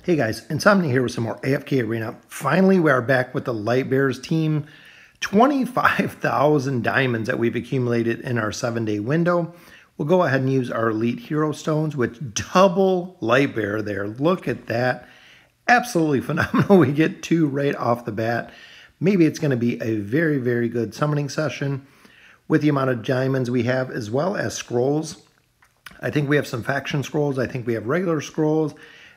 Hey guys, Insomnia here with some more AFK Arena. Finally, we are back with the LIGHTBEARERS team. 25,000 diamonds that we've accumulated in our 7-day window. We'll go ahead and use our Elite Hero Stones with double LIGHTBEARER there. Look at that. Absolutely phenomenal. We get 2 right off the bat. Maybe it's going to be a very, very good summoning session with the amount of diamonds we have, as well as scrolls. I think we have some faction scrolls. I think we have regular scrolls.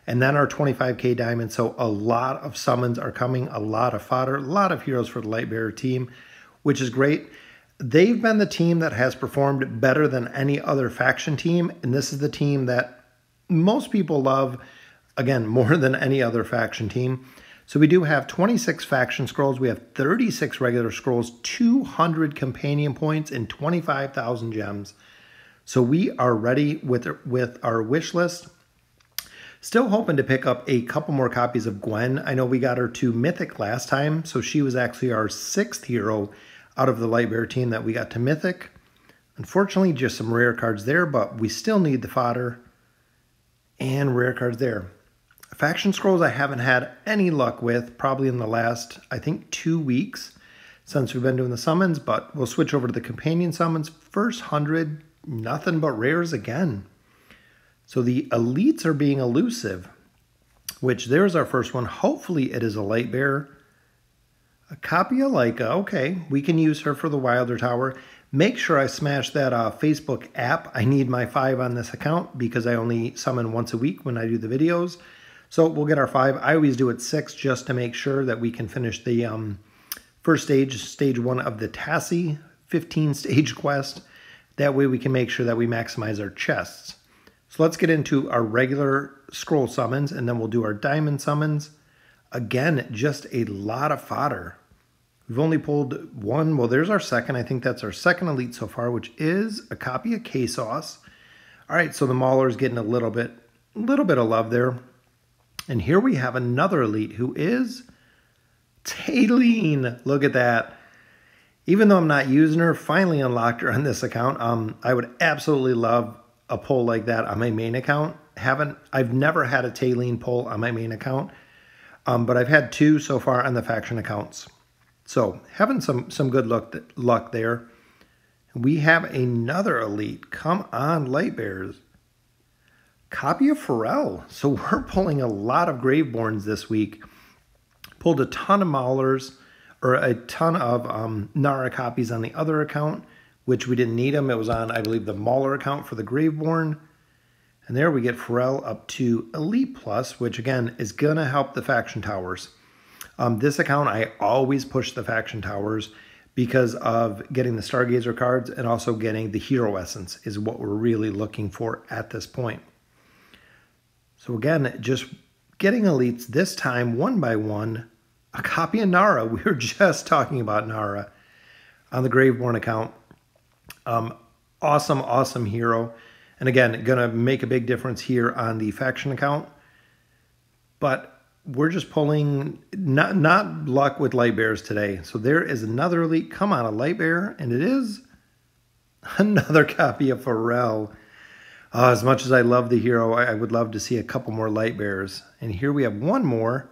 And then our 25k diamonds. So a lot of summons are coming, a lot of fodder, a lot of heroes for the LIGHTBEARER team, which is great. They've been the team that has performed better than any other faction team. And this is the team that most people love, again, more than any other faction team. So we do have 26 faction scrolls. We have 36 regular scrolls, 200 companion points, and 25,000 gems. So we are ready with our wish list. Still hoping to pick up a couple more copies of Gwen. I know we got her to Mythic last time, so she was actually our 6th hero out of the LIGHTBEARER team that we got to Mythic. Unfortunately, just some rare cards there, but we still need the fodder and rare cards there. Faction scrolls I haven't had any luck with, probably in the last, I think, 2 weeks since we've been doing the summons, but we'll switch over to the companion summons. First 100, nothing but rares again. So the elites are being elusive, which there's our first one. Hopefully it is a LIGHTBEARER. A copy of Leica. Okay, we can use her for the Wilder Tower. Make sure I smash that Facebook app. I need my 5 on this account because I only summon once a week when I do the videos. So we'll get our 5. I always do it 6 just to make sure that we can finish the first stage 1 of the Tassie 15-stage quest. That way we can make sure that we maximize our chests. So let's get into our regular scroll summons, and then we'll do our diamond summons. Again, just a lot of fodder. We've only pulled 1. Well, there's our second. I think that's our second elite so far, which is a copy of K-Sauce. All right, so the Mauler's getting a little bit of love there. And here we have another elite who is Taylene. Look at that. Even though I'm not using her, finally unlocked her on this account. I would absolutely love a pull like that on my main account. I've never had a Taylene pull on my main account, but I've had 2 so far on the faction accounts. So having some good luck there. We have another elite. Come on, LIGHTBEARERS. Copy of Pharrell. So we're pulling a lot of Graveborns this week. Pulled a ton of Maulers, or a ton of Nara copies on the other account, which we didn't need them. It was on, I believe, the Mauler account for the Graveborn. And there we get Pharrell up to Elite Plus, which again is going to help the faction towers. This account, I always push the faction towers because of getting the Stargazer cards and also getting the Hero Essence is what we're really looking for at this point. So again, just getting elites this time, 1 by 1. A copy of Nara. We were just talking about Nara on the Graveborn account. Awesome hero. And again, gonna make a big difference here on the faction account. But we're just pulling not luck with LIGHTBEARERS today. So there is another elite. Come on, a LIGHTBEARER, and it is another copy of Pharrell. As much as I love the hero, I would love to see a couple more LIGHTBEARERS. And here we have one more.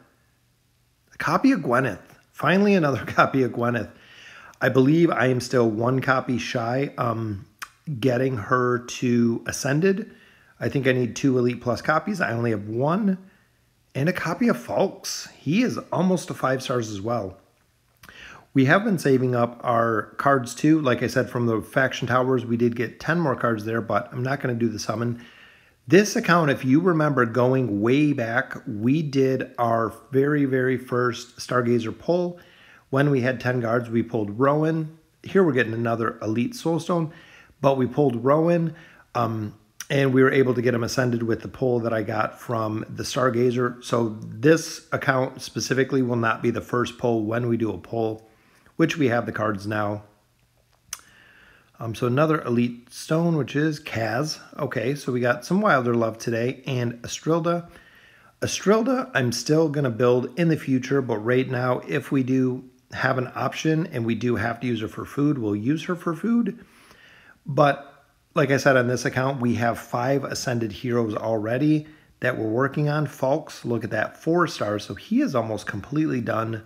A copy of Gwyneth. Finally, another copy of Gwyneth. I believe I am still 1 copy shy getting her to Ascended. I think I need 2 Elite Plus copies. I only have 1. And a copy of Fulks. He is almost to 5 stars as well. We have been saving up our cards too. Like I said, from the faction towers, we did get 10 more cards there, but I'm not going to do the summon. This account, if you remember going way back, we did our very, very first Stargazer pull. When we had 10 guards, we pulled Rowan. Here we're getting another Elite Soulstone, but we pulled Rowan, and we were able to get him ascended with the pull that I got from the Stargazer. So this account specifically will not be the first pull when we do a pull, which we have the cards now. So another Elite Stone, which is Kaz. Okay, so we got some Wilder love today, and Astrilda. Astrilda, I'm still going to build in the future, but right now, if we do have an option and we do have to use her for food, we'll use her for food. But like I said, on this account, we have 5 ascended heroes already. that we're working on. Folks, look at that, 4 stars. So he is almost completely done.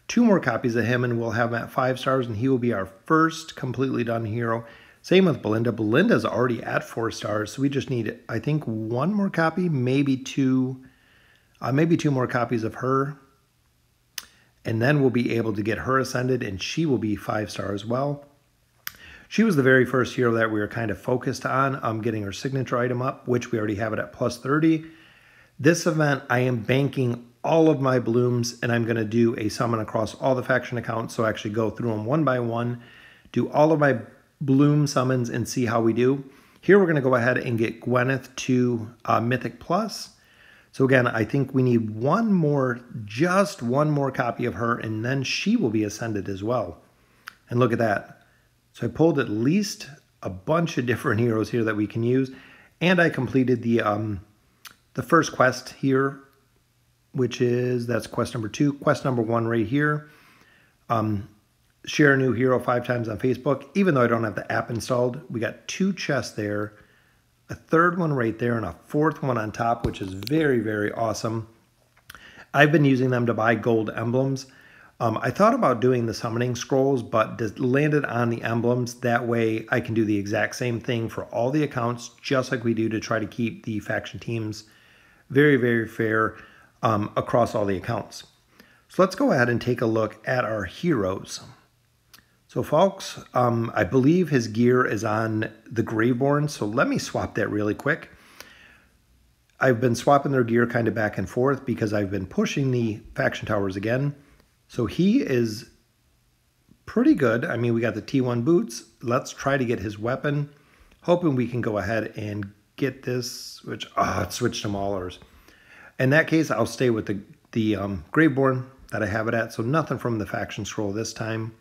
2 more copies of him and we'll have him at 5 stars, and he will be our first completely done hero. Same with Belinda. Belinda's already at 4 stars, so we just need, I think, 1 more copy, maybe 2 more copies of her. And then we'll be able to get her ascended, and she will be 5 stars as well. She was the very first hero that we were kind of focused on, getting her signature item up, which we already have it at plus 30. This event, I am banking all of my blooms, and I'm going to do a summon across all the faction accounts. So actually go through them one by one, do all of my bloom summons, and see how we do. Here we're going to go ahead and get Gwyneth to Mythic Plus. So again, I think we need just one more copy of her, and then she will be ascended as well. And look at that. So I pulled at least a bunch of different heroes here that we can use, and I completed the first quest here, that's quest number 2. Quest number 1 right here. Share a new hero 5 times on Facebook. Even though I don't have the app installed, we got 2 chests there, a 3rd one right there, and a 4th one on top, which is very, very awesome. I've been using them to buy gold emblems. I thought about doing the summoning scrolls, but landed on the emblems. That way I can do the exact same thing for all the accounts, just like we do to try to keep the faction teams very, very fair across all the accounts. So let's go ahead and take a look at our heroes. So folks, I believe his gear is on the Graveborn, so let me swap that really quick. I've been swapping their gear kind of back and forth because I've been pushing the faction towers again. So he is pretty good. I mean, we got the T1 boots. Let's try to get his weapon, hoping we can go ahead and get this, which, it switched to Maulers. In that case, I'll stay with the Graveborn that I have it at, so nothing from the faction scroll this time.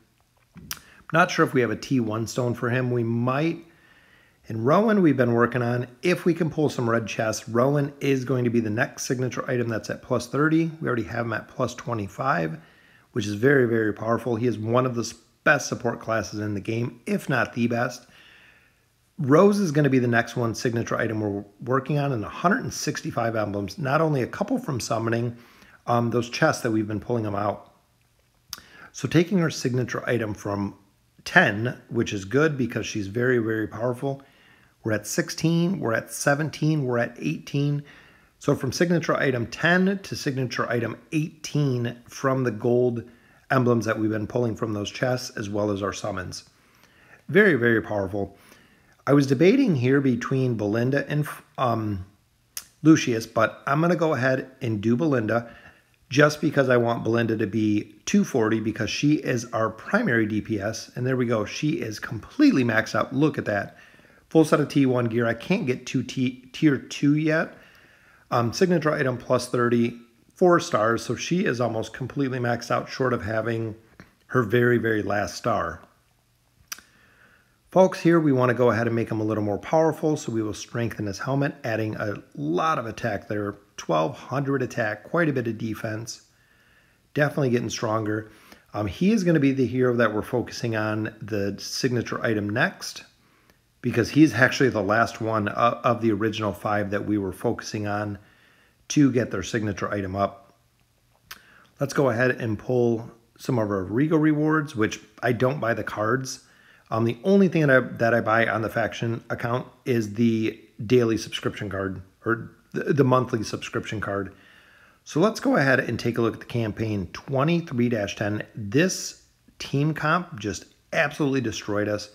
Not sure if we have a T1 stone for him. We might. And Rowan we've been working on. If we can pull some red chests, Rowan is going to be the next signature item that's at plus 30. We already have him at plus 25, which is very, very powerful. He is one of the best support classes in the game, if not the best. Rose is going to be the next one signature item we're working on, and 165 emblems. Not only a couple from summoning, those chests that we've been pulling them out. So taking our signature item from 10, which is good because she's very, very powerful. We're at 16, we're at 17, we're at 18. So from signature item 10 to signature item 18 from the gold emblems that we've been pulling from those chests, as well as our summons. Very, very powerful. I was debating here between Belinda and Lucius, but I'm going to go ahead and do Belinda just because I want Belinda to be 240 because she is our primary DPS. And there we go. She is completely maxed out. Look at that. Full set of T1 gear. I can't get to tier 2 yet. Signature item plus 30, 4 stars. So she is almost completely maxed out, short of having her very, very last star. Folks, here we want to go ahead and make him a little more powerful. So we will strengthen his helmet, adding a lot of attack there. 1,200 attack, quite a bit of defense. Definitely getting stronger. He is going to be the hero that we're focusing on the signature item next, because he's actually the last one of the original 5 that we were focusing on to get their signature item up. Let's go ahead and pull some of our Regal rewards, which I don't buy the cards. The only thing that I buy on the faction account is the daily subscription card, or the monthly subscription card. So let's go ahead and take a look at the campaign 23-10. This team comp just absolutely destroyed us.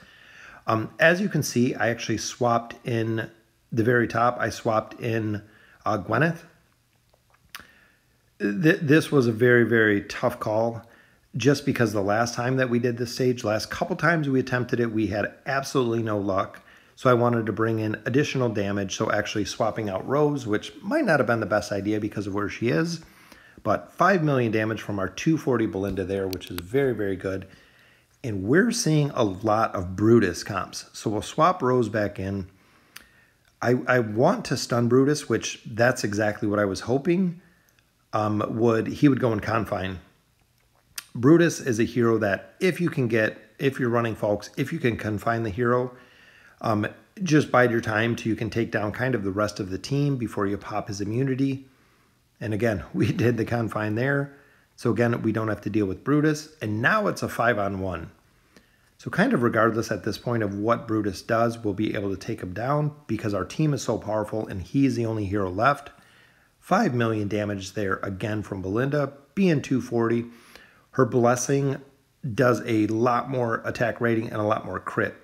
As you can see, I actually swapped in the very top. I swapped in Gwyneth. This was a very, very tough call, just because the last time that we did this stage, last couple times we attempted it, we had absolutely no luck. So I wanted to bring in additional damage, so actually swapping out Rose, which might not have been the best idea because of where she is, but 5 million damage from our 240 Belinda there, which is very, very good. And we're seeing a lot of Brutus comps. So we'll swap Rose back in. I want to stun Brutus, which that's exactly what I was hoping he would go in Confine. Brutus is a hero that if you're running folks, if you can confine the hero, just bide your time till you can take down kind of the rest of the team before you pop his immunity. And again, we did the confine there. So again, we don't have to deal with Brutus. And now it's a 5-on-1. So kind of regardless at this point of what Brutus does, we'll be able to take him down because our team is so powerful and he's the only hero left. 5 million damage there again from Belinda, being 240. Her blessing does a lot more attack rating and a lot more crit,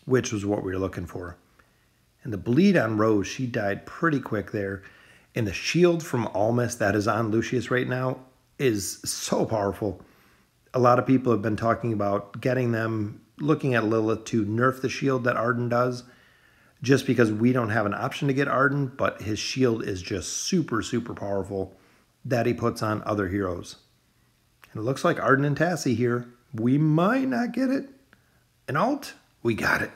which was what we were looking for. And the bleed on Rose, she died pretty quick there. And the shield from Almas that is on Lucius right now is so powerful. A lot of people have been talking about getting them, looking at Lilith to nerf the shield that Arden does, just because we don't have an option to get Arden, but his shield is just super, super powerful that he puts on other heroes. And it looks like Arden and Tassie here. We might not get it. An ult? We got it.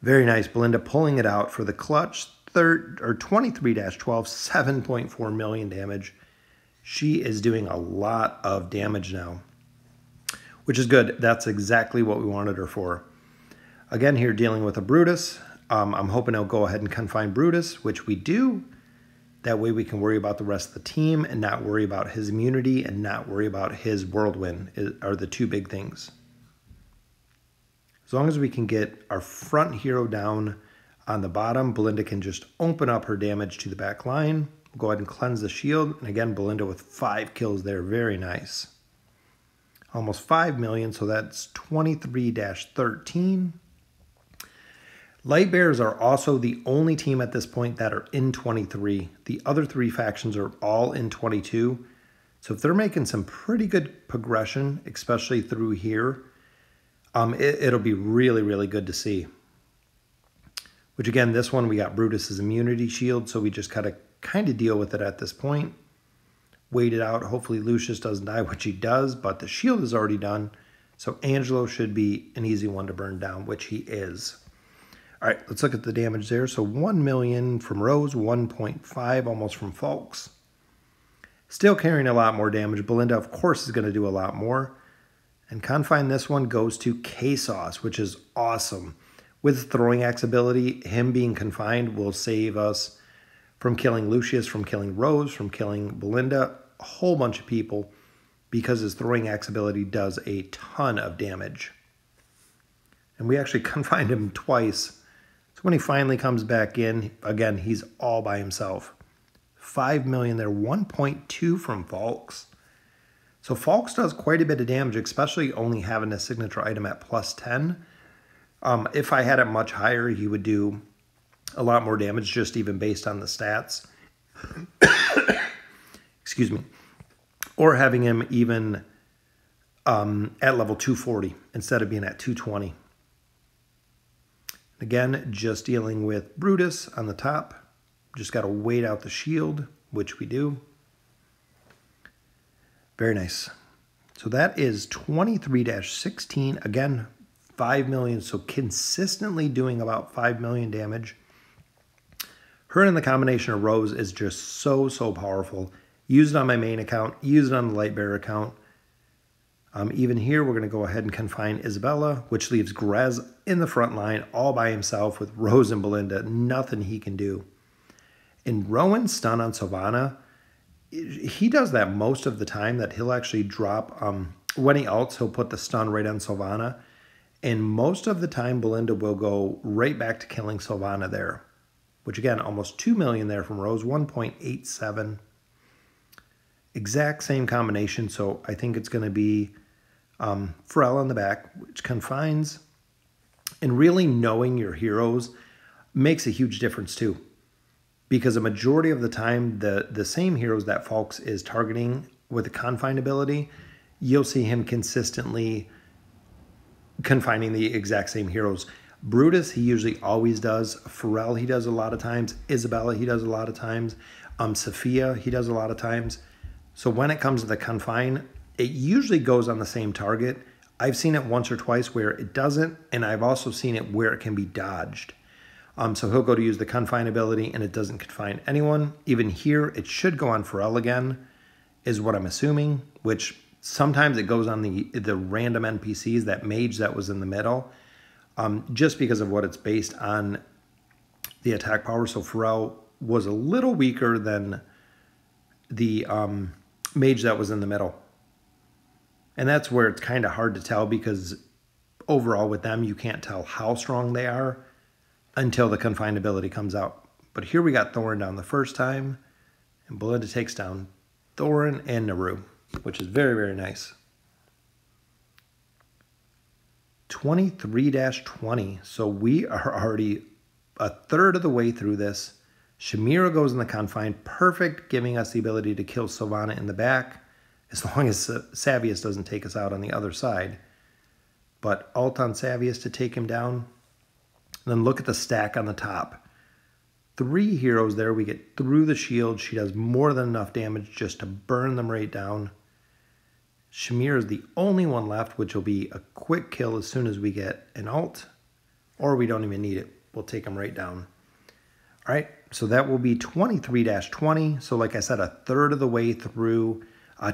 Very nice. Belinda pulling it out for the clutch. 23-12, 7.4 million damage. She is doing a lot of damage now, which is good. That's exactly what we wanted her for. Again, here dealing with a Brutus. I'm hoping I'll go ahead and confine Brutus, which we do. That way we can worry about the rest of the team and not worry about his immunity and not worry about his whirlwind are the two big things. As long as we can get our front hero down on the bottom, Belinda can just open up her damage to the back line. Go ahead and cleanse the shield. And again, Belinda with 5 kills there. Very nice. Almost 5 million, so that's 23-13. Lightbearers are also the only team at this point that are in 23. The other 3 factions are all in 22. So if they're making some pretty good progression, especially through here, it'll be really, really good to see. Which again, this one we got Brutus's immunity shield, so we just gotta kind of deal with it at this point. Wait it out. Hopefully Lucius doesn't die, which he does, but the shield is already done. So Angelo should be an easy one to burn down, which he is. All right, let's look at the damage there. So 1 million from Rose, 1.5 almost from Folks. Still carrying a lot more damage. Belinda, of course, is going to do a lot more. And Confine, this one goes to K-Sauce, which is awesome. With Throwing Axe ability, him being confined will save us from killing Lucius, from killing Rose, from killing Belinda, a whole bunch of people, because his Throwing Axe ability does a ton of damage. And we actually confined him twice. So when he finally comes back in, again, he's all by himself. 5 million there, 1.2 from Folks. So Folks does quite a bit of damage, especially only having a signature item at plus 10. If I had it much higher, he would do a lot more damage, just even based on the stats. Excuse me. Or having him even at level 240 instead of being at 220. Again, just dealing with Brutus on the top. Just got to wait out the shield, which we do. Very nice. So that is 23-16. Again, 5 million. So consistently doing about 5 million damage. Her and the combination of Rose is just so, so powerful. Use it on my main account. Use it on the Lightbearer account. Even here, we're going to go ahead and confine Isabella, which leaves Grez in the front line all by himself with Rose and Belinda. Nothing he can do. In Rowan's stun on Sylvana, he does that most of the time, that he'll actually drop, when he ults, he'll put the stun right on Sylvana. And most of the time, Belinda will go right back to killing Sylvana there. Which again, almost 2 million there from Rose, 1.87. Exact same combination, so I think it's going to be Pharrell on the back, which confines. And really knowing your heroes makes a huge difference too. Because a majority of the time, the same heroes that Folks is targeting with the confine ability, you'll see him consistently confining the exact same heroes. Brutus, he usually always does. Pharrell, he does a lot of times. Isabella, he does a lot of times. Sophia, he does a lot of times. So when it comes to the confine, it usually goes on the same target. I've seen it once or twice where it doesn't, and I've also seen it where it can be dodged. So he'll go to use the confine ability, and it doesn't confine anyone. Even here, it should go on Pharrell again, is what I'm assuming, which sometimes it goes on the random NPCs, that mage that was in the middle. just because of what it's based on, the attack power. So Pharrell was a little weaker than the mage that was in the middle. And that's where it's kind of hard to tell, because overall with them, you can't tell how strong they are until the confined ability comes out. But here we got Thorin down the first time, and Belinda takes down Thorin and Naru, which is very, very nice. 23-20. So we are already a third of the way through this. Shamira goes in the confined, perfect, giving us the ability to kill Sylvana in the back, as long as Savius doesn't take us out on the other side. But ult on Savius to take him down. And then look at the stack on the top. 3 heroes there. We get through the shield. She does more than enough damage just to burn them right down. Shamir is the only one left, which will be a quick kill as soon as we get an ult. Or we don't even need it. We'll take them right down. All right, so that will be 23-20. So like I said, a third of the way through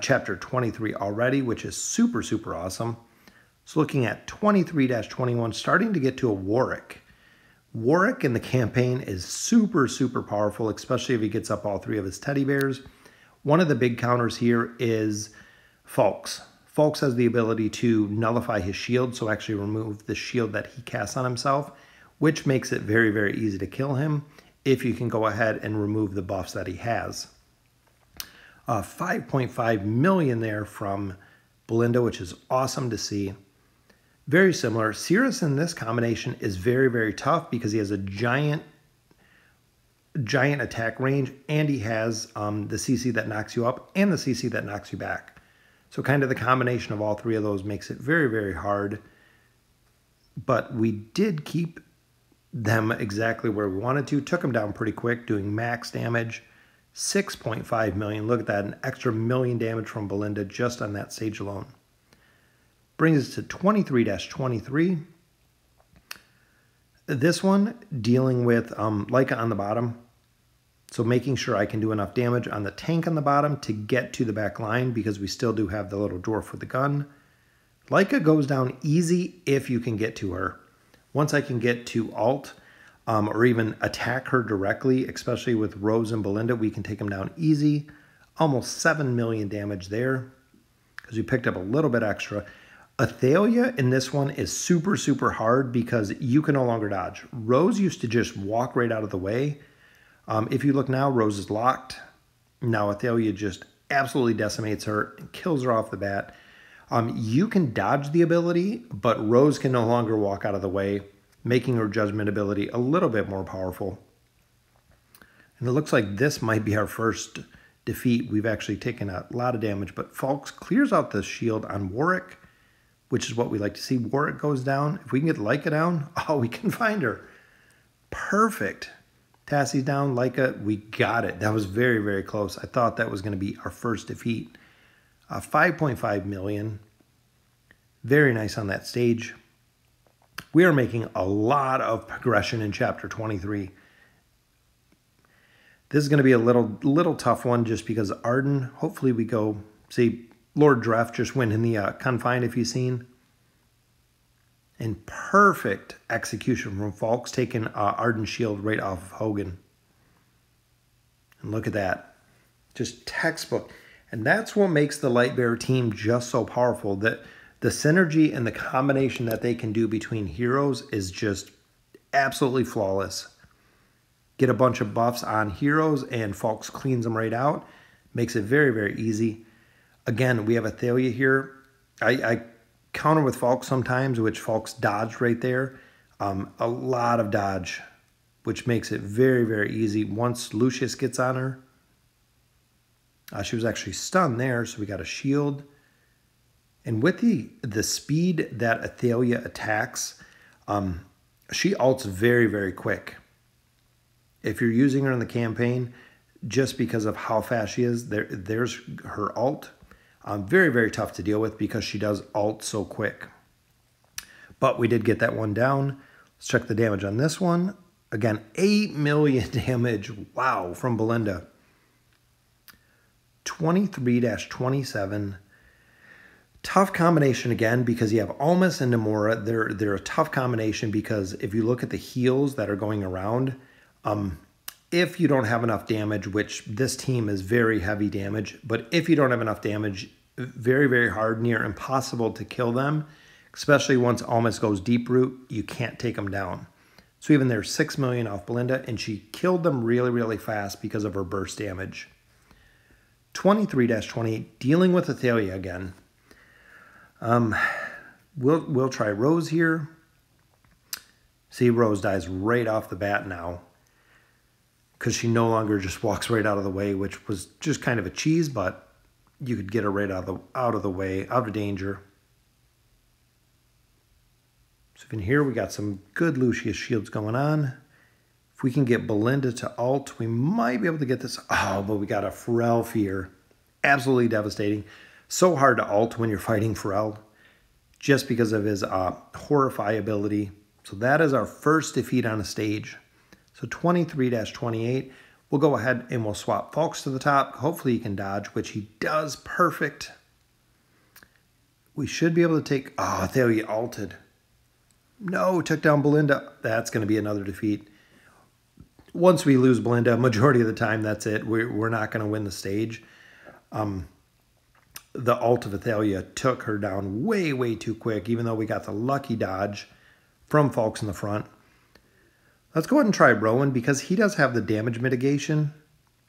chapter 23 already, which is super, super awesome. So looking at 23-21, starting to get to a Warwick. Warwick in the campaign is super, super powerful, especially if he gets up all 3 of his teddy bears. One of the big counters here is Fulks. Fulks has the ability to nullify his shield, so actually remove the shield that he casts on himself, which makes it very, very easy to kill him if you can go ahead and remove the buffs that he has. 5.5 million there from Belinda, which is awesome to see. Very similar. Cirrus in this combination is very, very tough because he has a giant attack range, and he has the CC that knocks you up and the CC that knocks you back. So kind of the combination of all 3 of those makes it very, very hard. But we did keep them exactly where we wanted to. Took them down pretty quick, doing max damage. 6.5 million. Look at that, an extra million damage from Belinda just on that stage alone. Brings us to 23-23. This one dealing with Leica on the bottom. So making sure I can do enough damage on the tank on the bottom to get to the back line, because we still do have the little dwarf with the gun. Leica goes down easy if you can get to her. Once I can get to ult or even attack her directly, especially with Rose and Belinda, we can take them down easy. Almost 7 million damage there because we picked up a little bit extra. Athalia in this one is super, super hard because you can no longer dodge. Rose used to just walk right out of the way. If you look now, Rose is locked. Now Athalia just absolutely decimates her and kills her off the bat. You can dodge the ability, but Rose can no longer walk out of the way, making her judgment ability a little bit more powerful. And it looks like this might be our first defeat. We've actually taken a lot of damage, but Fulks clears out the shield on Warwick, which is what we like to see. Warwick goes down. If we can get Leica down, oh, we can find her. Perfect. Tassie's down, Leica, we got it. That was very, very close. I thought that was going to be our first defeat. 5.5 million. Very nice on that stage. We are making a lot of progression in chapter 23. This is going to be a little tough one just because Arden, hopefully we go, see, Lord Dref just went in the confined, if you've seen. And perfect execution from Fulks, taking Arden's shield right off of Hogan. And look at that. Just textbook. And that's what makes the Lightbearer team just so powerful. That the synergy and the combination that they can do between heroes is just absolutely flawless. Get a bunch of buffs on heroes and Fulks cleans them right out. Makes it very, very easy. Again, we have Athalia here. I counter with Fulks sometimes, which Fulks dodged right there. A lot of dodge, which makes it very, very easy. Once Lucius gets on her, she was actually stunned there, so we got a shield. And with the speed that Athalia attacks, she ults very, very quick. If you're using her in the campaign, just because of how fast she is, there's her ult. Very, very tough to deal with because she does ult so quick. But we did get that one down. Let's check the damage on this one. Again, 8 million damage. Wow, from Belinda. 23-27. Tough combination again because you have Almas and Namora. They're a tough combination because if you look at the heals that are going around, if you don't have enough damage, which this team is very heavy damage, but if you don't have enough damage, very, very hard, near impossible to kill them, especially once Almas goes deep root, you can't take them down. So even there's 6 million off Belinda, and she killed them really, really fast because of her burst damage. 23-28, dealing with Athalia again. We'll try Rose here. See, Rose dies right off the bat now because she no longer just walks right out of the way, which was just kind of a cheese, but you could get her right out of the way, out of danger. So in here, we got some good Lucius shields going on. If we can get Belinda to ult, we might be able to get this. Oh, but we got a Pharrell fear. Absolutely devastating. So hard to ult when you're fighting Pharrell just because of his Horrify ability. So that is our first defeat on a stage. So 23-28, we'll go ahead and we'll swap Falks to the top. Hopefully he can dodge, which he does perfect. We should be able to take... Oh, there he ulted. No, took down Belinda. That's going to be another defeat. Once we lose Belinda, majority of the time, that's it. We're not going to win the stage. The ult of Athalia took her down way, way too quick, even though we got the lucky dodge from Falks in the front. Let's go ahead and try Rowan because he does have the damage mitigation.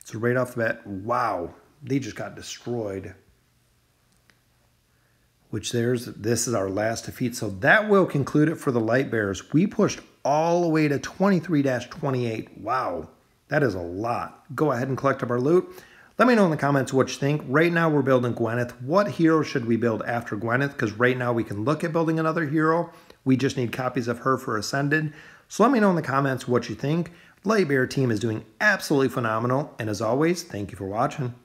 So right off the bat, wow, they just got destroyed. This is our last defeat. So that will conclude it for the Lightbearers. We pushed all the way to 23-28. Wow, that is a lot. Go ahead and collect up our loot. Let me know in the comments what you think. Right now we're building Gwyneth. What hero should we build after Gwyneth? Because right now we can look at building another hero. We just need copies of her for Ascended. So let me know in the comments what you think. Lightbearer team is doing absolutely phenomenal. And as always, thank you for watching.